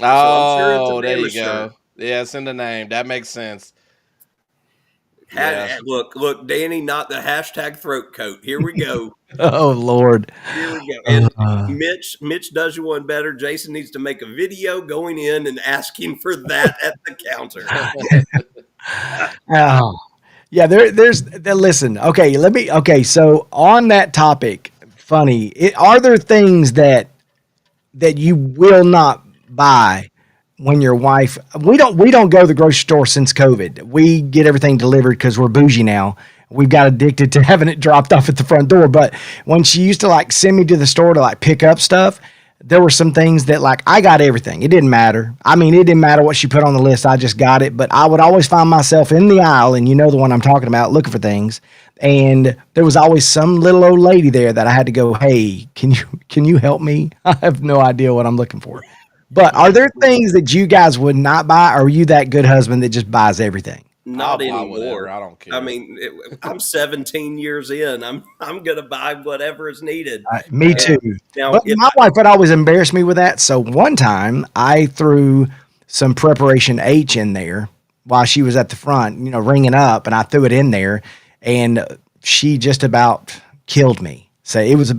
Oh, I'm sure it's a there you Bama go. shirt. Yeah, it's in the name. That makes sense. Look, Danny, not the hashtag throat coat. Here we go. Oh Lord. Here we go. And Mitch does you one better. Jason needs to make a video going in and asking for that at the counter. Oh, yeah. Listen. Okay. So on that topic, are there things that you will not buy when your wife? We don't go to the grocery store since COVID. We get everything delivered because we're bougie now. We've got addicted to having it dropped off at the front door. But when she used to send me to the store to pick up stuff, there were some things that like I got everything. It didn't matter. I mean, it didn't matter what she put on the list. I just got it. But I would always find myself in the aisle, and you know the one I'm talking about, looking for things. And there was always some little old lady there that I had to go, hey, can you help me? I have no idea what I'm looking for. But are there things that you guys would not buy? Or are you that good husband that just buys everything? Not I'll buy anymore. whatever, I don't care. I mean, I'm 17 years in. I'm gonna buy whatever is needed. Me too. Now, But if my wife would always embarrass me with that. So one time I threw some preparation H in there while she was at the front, you know, ringing up, and I threw it in there, and she just about killed me. So it was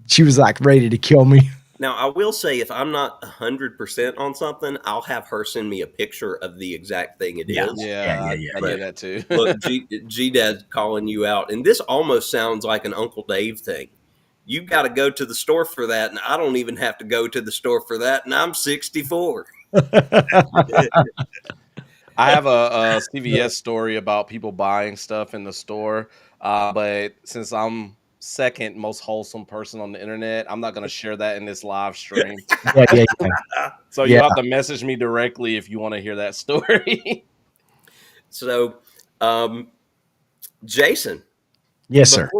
she was like ready to kill me. Now, I will say, if I'm not 100% on something, I'll have her send me a picture of the exact thing it is. Yeah, I get that too. Look, G-Dad's calling you out. And this almost sounds like an Uncle Dave thing. You got to go to the store for that, and I don't even have to go to the store for that, and I'm 64. I have a CVS story about people buying stuff in the store, but since I'm second most wholesome person on the internet, I'm not going to share that in this live stream. Yeah. So you have to message me directly if you want to hear that story. So, Jason. Yes, sir.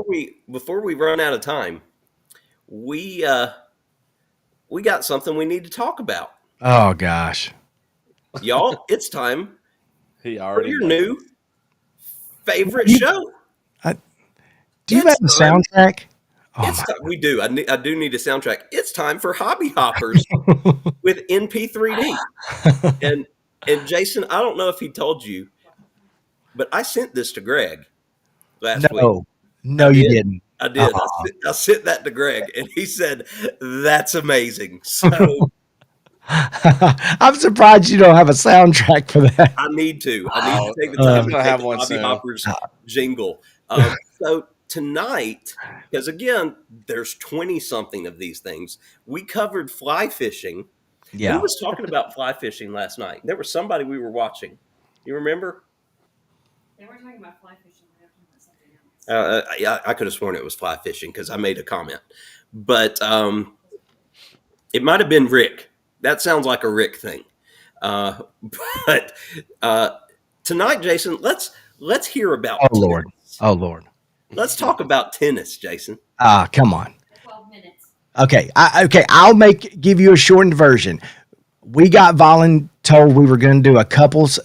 Before we run out of time, we got something we need to talk about. Oh gosh. Y'all, it's time He for already your knows. new favorite show. Do you have a soundtrack? Oh, It's time, we do. I do need a soundtrack. It's time for Hobby Hoppers with NP3D. And Jason, I don't know if he told you, but I sent this to Greg last week. No, you didn't. I did. I sent that to Greg, and he said, "That's amazing." So I'm surprised you don't have a soundtrack for that. I need to take the time to gonna take have the one Hobby soon. Hoppers jingle. So tonight, because again, there's 20 something of these things. We covered fly fishing. Yeah. Who was talking about fly fishing last night? There was somebody we were watching. You remember? They weren't talking about fly fishing. They were talking about something else. I could have sworn it was fly fishing because I made a comment, but it might have been Rick. That sounds like a Rick thing. But tonight, Jason, let's hear about. Oh Lord. tennis. Oh Lord. Let's talk about tennis, Jason. Come on. 12 minutes. Okay. I'll give you a shortened version. We got told we were going to do a couples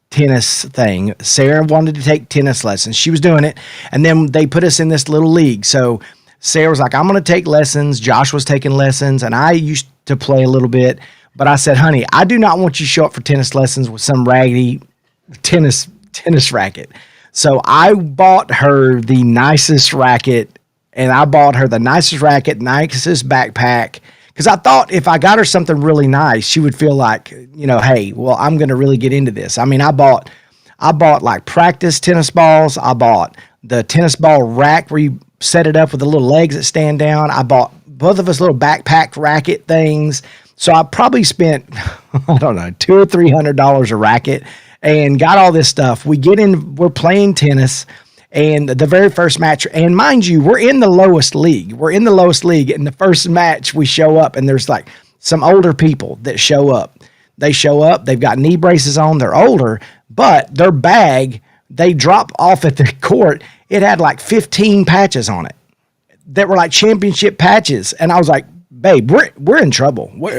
tennis thing. Sarah wanted to take tennis lessons. She was doing it. And then they put us in this little league. So Sarah was like, I'm going to take lessons. Josh was taking lessons. And I used to play a little bit. But I said, honey, I do not want you to show up for tennis lessons with some raggedy tennis racket. So I bought her the nicest racket, and I bought her the nicest racket, nicest backpack, because I thought if I got her something really nice, she would feel like, you know, hey, well, I'm going to really get into this. I mean, I bought like practice tennis balls. I bought the tennis ball rack where you set it up with the little legs that stand down. I bought both of us little backpack racket things. So I probably spent, I don't know, $200 or $300 a racket and got all this stuff. We're playing tennis, and the very first match, and mind you, we're in the lowest league. In the first match we show up, and there's like some older people that show up. They show up, they've got knee braces on, they're older, but their bag, they drop off at the court. It had like 15 patches on it that were like championship patches. And I was like, babe, we're in trouble. What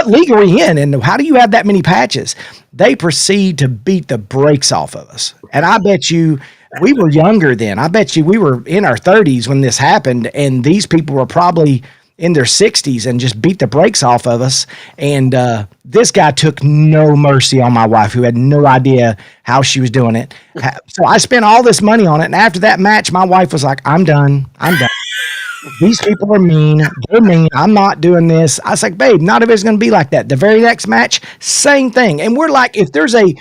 league are we in? And how do you have that many patches? They proceed to beat the brakes off of us. And I bet you we were younger then. I bet you we were in our 30s when this happened. And these people were probably in their 60s and just beat the brakes off of us. And this guy took no mercy on my wife, who had no idea how she was doing it. So I spent all this money on it. And after that match, my wife was like, I'm done. These people are mean. They're mean. I'm not doing this. I was like, babe, not everybody's going to be like that. The very next match, same thing. And we're like, if there's a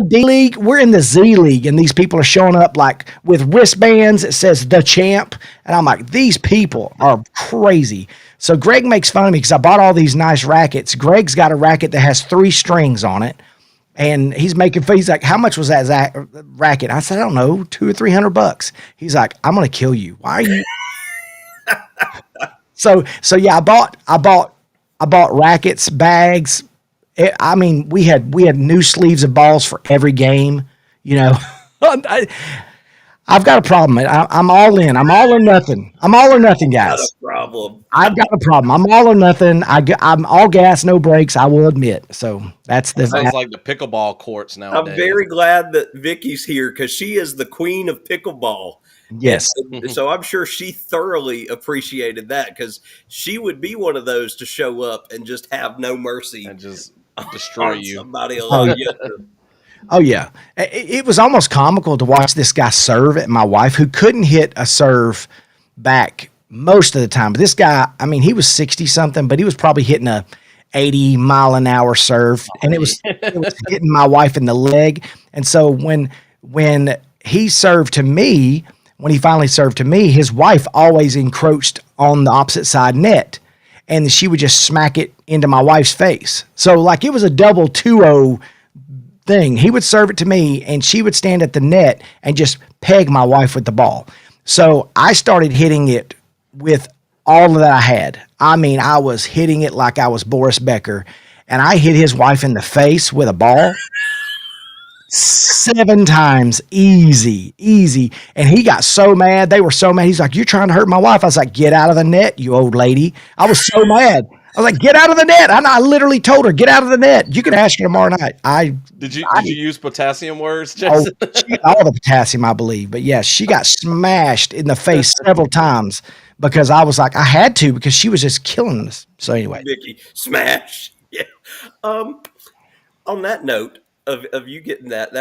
D league, we're in the Z league, and these people are showing up like with wristbands that says the champ. And I'm like, these people are crazy. So Greg makes fun of me because I bought all these nice rackets. Greg's got a racket that has 3 strings on it. And he's making fun. He's like, how much was that racket? I said, I don't know, $200 or $300. He's like, I'm going to kill you. Why are you? So yeah, I bought rackets, bags. I mean, we had new sleeves of balls for every game. You know, I, I've got a problem. I'm all in. I'm all or nothing. I'm all or nothing, Not a guys. problem. I've got a problem. I'm all or nothing. I'm all gas, no brakes. I will admit. So that's the. Sounds like the pickleball courts I'm nowadays. very glad that Vicky's here because she is the queen of pickleball. Yes. And so I'm sure she thoroughly appreciated that because she would be one of those to show up and just have no mercy And just destroy on you. somebody Oh alive. yeah. Oh yeah. It was almost comical to watch this guy serve at my wife, who couldn't hit a serve back most of the time. But this guy, I mean, he was 60 something, but he was probably hitting a 80-mile-an-hour serve, and it was hitting my wife in the leg. And so when he served to me, when he finally served to me, his wife always encroached on the opposite side net, and she would just smack it into my wife's face. So like it was a double 2-0 thing. He would serve it to me, and she would stand at the net and just peg my wife with the ball. So I started hitting it with all that I had. I mean, I was hitting it like I was Boris Becker, and I hit his wife in the face with a ball 7 times, easy. And he got so mad. They were so mad. He's like, "You're trying to hurt my wife." I was like, "Get out of the net, you old lady." I was so mad. I was like, "Get out of the net." And I literally told her, "Get out of the net. You can ask her tomorrow night." Did you use potassium words, Oh, Jason? she got all the potassium, I believe. But yes, she got smashed in the face several times because I was like, I had to, because she was just killing us. So anyway, Vicky, smash. Yeah. Um, on that note of you getting that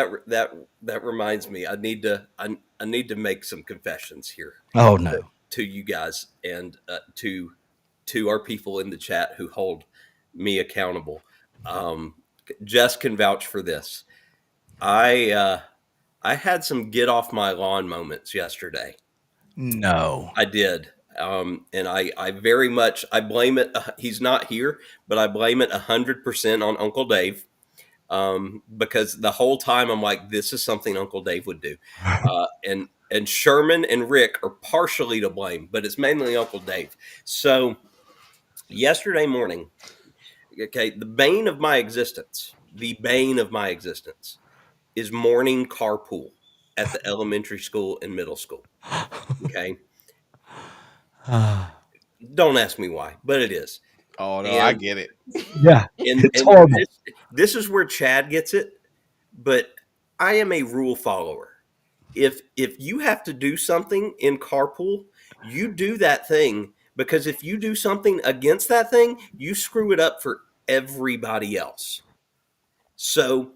reminds me, I need to make some confessions here oh no. to you guys and to our people in the chat who hold me accountable. Um, Jess can vouch for this. I had some get off my lawn moments yesterday. No. I did. And I very much, I blame it. He's not here, but I blame it 100% on Uncle Dave. Because the whole time I'm like, this is something Uncle Dave would do. And Sherman and Rick are partially to blame, but it's mainly Uncle Dave. So yesterday morning, okay, the bane of my existence is morning carpool at the elementary school and middle school. Okay. Don't ask me why, but it is. Oh no, I And get it. Yeah. and It's and horrible. this is where Chad gets it, but I am a rule follower. If you have to do something in carpool, you do that thing, because if you do something against that thing, you screw it up for everybody else. So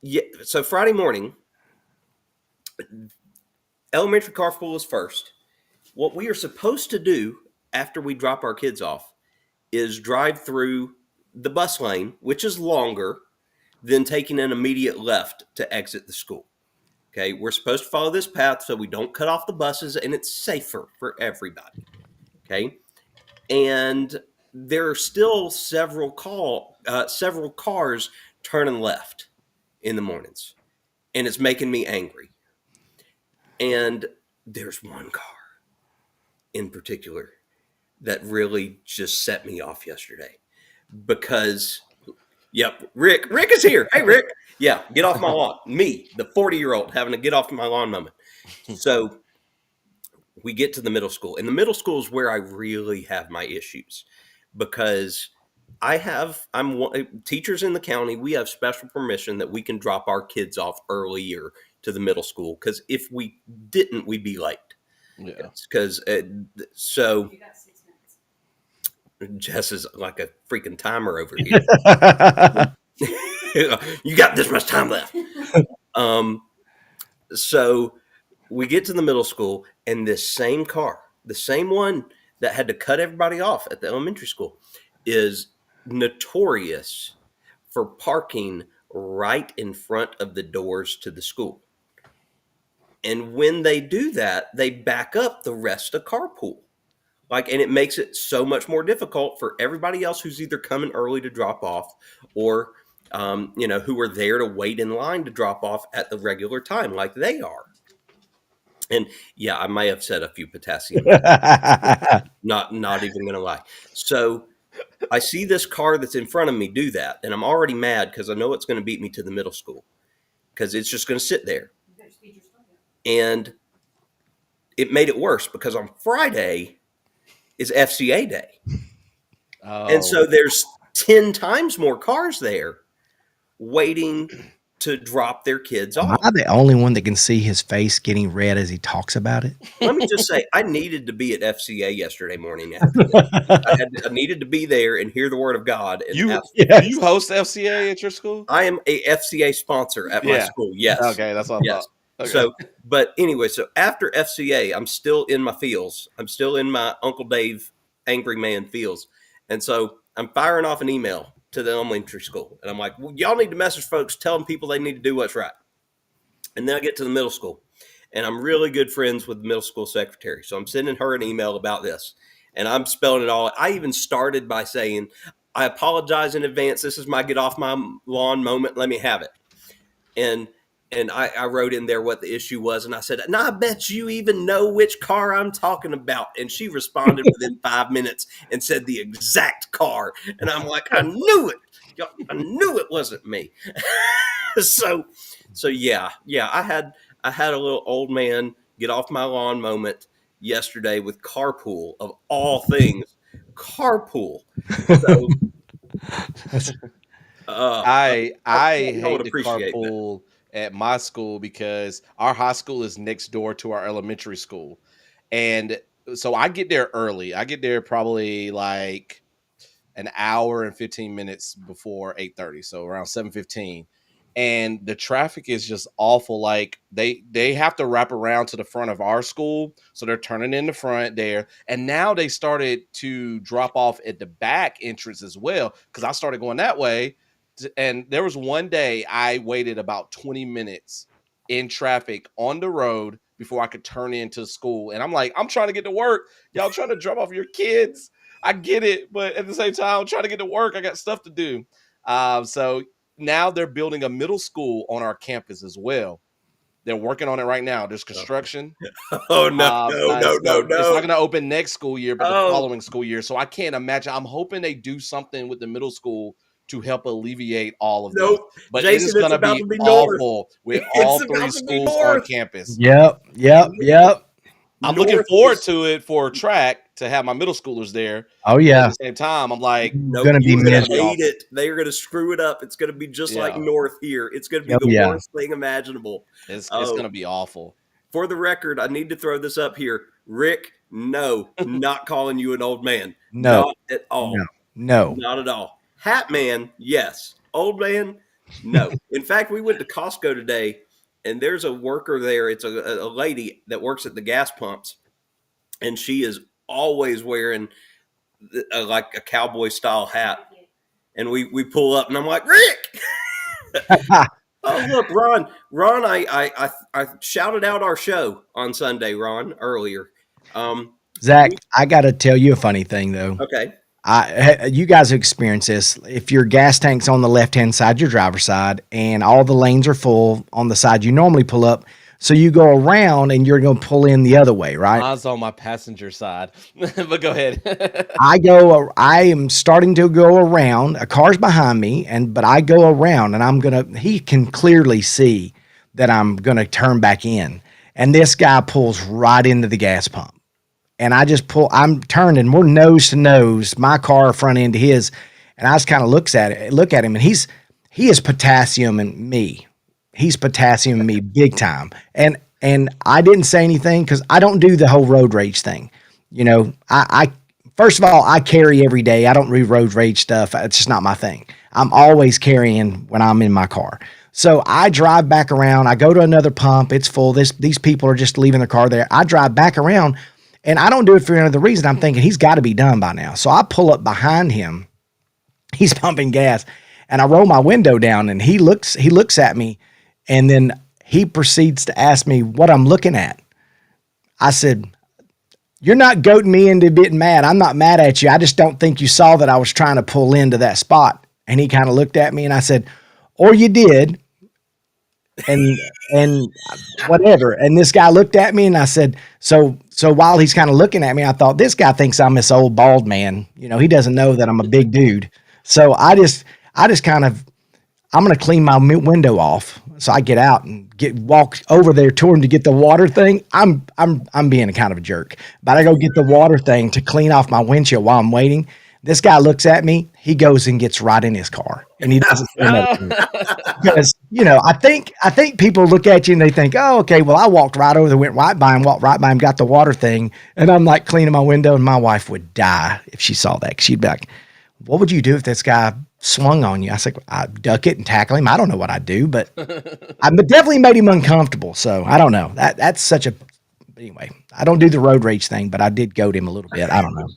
yeah, so Friday morning, elementary carpool is first. What we are supposed to do after we drop our kids off is drive through the bus lane, which is longer than taking an immediate left to exit the school. Okay, we're supposed to follow this path so we don't cut off the buses and it's safer for everybody. Okay, and there are still several cars turning left in the mornings, and it's making me angry. And there's one car in particular that really just set me off yesterday because, yep, Rick is here. Hey, Rick. Yeah, get off my lawn. Me, the 40-year-old, having a get off my lawn moment. So we get to the middle school, and the middle school is where I really have my issues because teachers in the county, we have special permission that we can drop our kids off earlier to the middle school, because if we didn't, we'd be late. Yeah. Because so You got 6 minutes. Jess is like a freaking timer over here. You got this much time left. So we get to the middle school, and this same car, the same one that had to cut everybody off at the elementary school, is notorious for parking right in front of the doors to the school. And when they do that, they back up the rest of carpool. And it makes it so much more difficult for everybody else who's either coming early to drop off, or who are there to wait in line to drop off at the regular time like they are. And yeah, I may have said a few potassium. Not even going to lie. So I see this car that's in front of me do that, and I'm already mad because I know it's going to beat me to the middle school because it's just going to sit there. You better speed your stuff up. And it made it worse because on Friday is FCA day. And so Oh, there's 10 times more cars there waiting to drop their kids Am off. I the only one that can see his face getting red as he talks about it? Let me just say, I needed to be at FCA yesterday morning after this. I needed to be there and hear the word of God. And do Yes. you host FCA at your school? I am a FCA sponsor at my Yeah. school. Yes. Okay, that's what I Yes. thought. Okay. So, but anyway, so after FCA, I'm still in my feels. I'm still in my Uncle Dave angry man feels. And so I'm firing off an email to the elementary school. And I'm like, well, y'all need to message folks, telling people they need to do what's right. And then I get to the middle school. And I'm really good friends with the middle school secretary. So I'm sending her an email about this. And I'm spelling it all. I even started by saying, I apologize in advance. This is my get off my lawn moment. Let me have it. And I wrote in there what the issue was, and I said, "And I bet you even know which car I'm talking about." And she responded within 5 minutes and said the exact car. And I'm like, "I knew it. I knew it wasn't me." so yeah. I had a little old man get off my lawn moment yesterday with carpool of all things. Carpool. So I y'all would hate to appreciate that. carpool at my school because our high school is next door to our elementary school. And so I get there early. I get there probably like an hour and 15 minutes before 8:30, so around 7:15. And the traffic is just awful. Like they have to wrap around to the front of our school, so they're turning in the front there. And now they started to drop off at the back entrance as well, because I started going that way. And there was one day I waited about 20 minutes in traffic on the road before I could turn into school. And I'm like, I'm trying to get to work. Y'all trying to drop off your kids. I get it, but at the same time, I'm trying to get to work. I got stuff to do. So now they're building a middle school on our campus as well. They're working on it right now. There's construction. Oh no, So no. it's not going to open next school year, but the Oh. following school year. So I can't imagine. I'm hoping they do something with the middle school to help alleviate all of this. Nope. But Jason, it is it's going to about be to be north. awful with It's all about three to be schools on north. campus. Yep. I'm looking North forward is- to it for track to have my middle schoolers there. Oh But yeah. at the same time, I'm like, Nope, Gonna be you're gonna miserable. hate it. They are gonna screw it up. It's gonna be just like Yeah. North here. It's gonna be Oh, the yeah. worst thing imaginable. it's Oh. going to be awful. For the record, I need to throw this up here. Rick, no, not calling you an old man. No. Not at all. No. Not at all. Hat man, yes. Old man, no. In fact, we went to Costco today, and there's a worker there. It's a lady that works at the gas pumps, and she is always wearing like a cowboy style hat. And we pull up, and I'm like, Rick. Oh look, Ron. I shouted out our show on Sunday, Ron, earlier. Zach, I got to tell you a funny thing though. Okay. You guys experience this. If your gas tank's on the left-hand side, your driver's side, and all the lanes are full on the side you normally pull up, so you go around and you're going to pull in the other way, right? Mine's on my passenger side, but go ahead. I am starting to go around. A car's behind me, but I go around, and he can clearly see that I'm gonna turn back in, and this guy pulls right into the gas pump. And I'm turning, we're nose to nose, my car front end to his. And I just kind of look at him, and he is potassiuming me. He's potassiuming me big time. And I didn't say anything because I don't do the whole road rage thing. You know, I first of all, I carry every day. I don't do road rage stuff. It's just not my thing. I'm always carrying when I'm in my car. So I drive back around. I go to another pump. It's full. These people are just leaving their car there. I drive back around. And I don't do it for any other reason. I'm thinking he's got to be done by now. So I pull up behind him. He's pumping gas. And I roll my window down, and he looks at me, and then he proceeds to ask me what I'm looking at. I said, "You're not goading me into getting mad. I'm not mad at you. I just don't think you saw that I was trying to pull into that spot." And he kind of looked at me, and I said, "Or you did, and whatever. And this guy looked at me and I said, so while he's kind of looking at me, I thought this guy thinks I'm this old bald man. You know, he doesn't know that I'm a big dude. So I just kind of, I'm going to clean my window off. So I get out and walk over there to him to get the water thing. I'm being a kind of a jerk, but I go get the water thing to clean off my windshield while I'm waiting. This guy looks at me. He goes and gets right in his car, and he doesn't say nothing. Because I think people look at you and they think, oh, okay, well, I walked right over there, went right by him, walked right by him, got the water thing, and I'm like cleaning my window, and my wife would die if she saw that. 'Cause she'd be like, what would you do if this guy swung on you? I said, I'd duck it and tackle him. I don't know what I'd do, but I definitely made him uncomfortable. So I don't know. That's such a anyway. I don't do the road rage thing, but I did goad him a little bit. I don't know.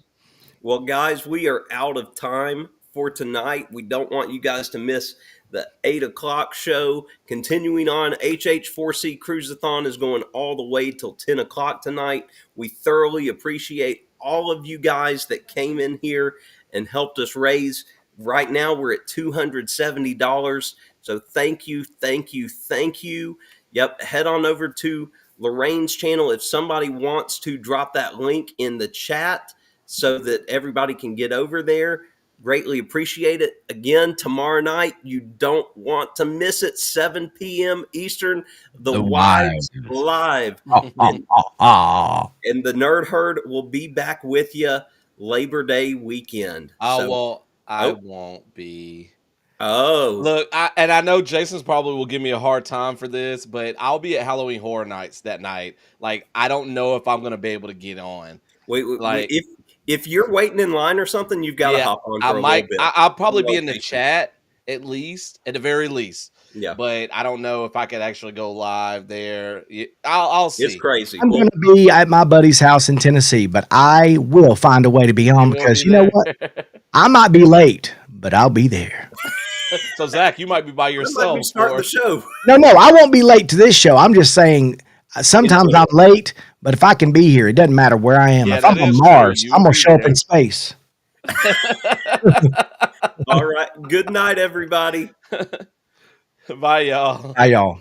Well, guys, we are out of time for tonight. We don't want you guys to miss the 8 o'clock show. Continuing on, HH4C Cruise-A-Thon is going all the way till 10 o'clock tonight. We thoroughly appreciate all of you guys that came in here and helped us raise. Right now, we're at $270. So thank you, thank you, thank you. Yep, head on over to Lorraine's channel if somebody wants to drop that link in the chat so that everybody can get over there. Greatly appreciate it. Again, tomorrow night, you don't want to miss it, 7 p.m. Eastern, the Wives Live. And the Nerd Herd will be back with you Labor Day weekend. I won't be. Oh. Look, I know Jason's probably will give me a hard time for this, but I'll be at Halloween Horror Nights that night. Like, I don't know if I'm going to be able to get on. Wait, Like, if you're waiting in line or something, you've got to hop on for a little bit. I'll probably be in the chat at the very least. Yeah. But I don't know if I could actually go live there. I'll see. It's crazy. I'm going to be at my buddy's house in Tennessee, but I will find a way to be on because you know what? I might be late, but I'll be there. So Zach, you might be by yourself. Might be starting the show. No, I won't be late to this show. I'm just saying sometimes I'm late, but if I can be here, it doesn't matter where I am. Yeah, if I'm on Mars, I'm going to show up in space. All right. Good night, everybody. Bye, y'all. Bye, y'all.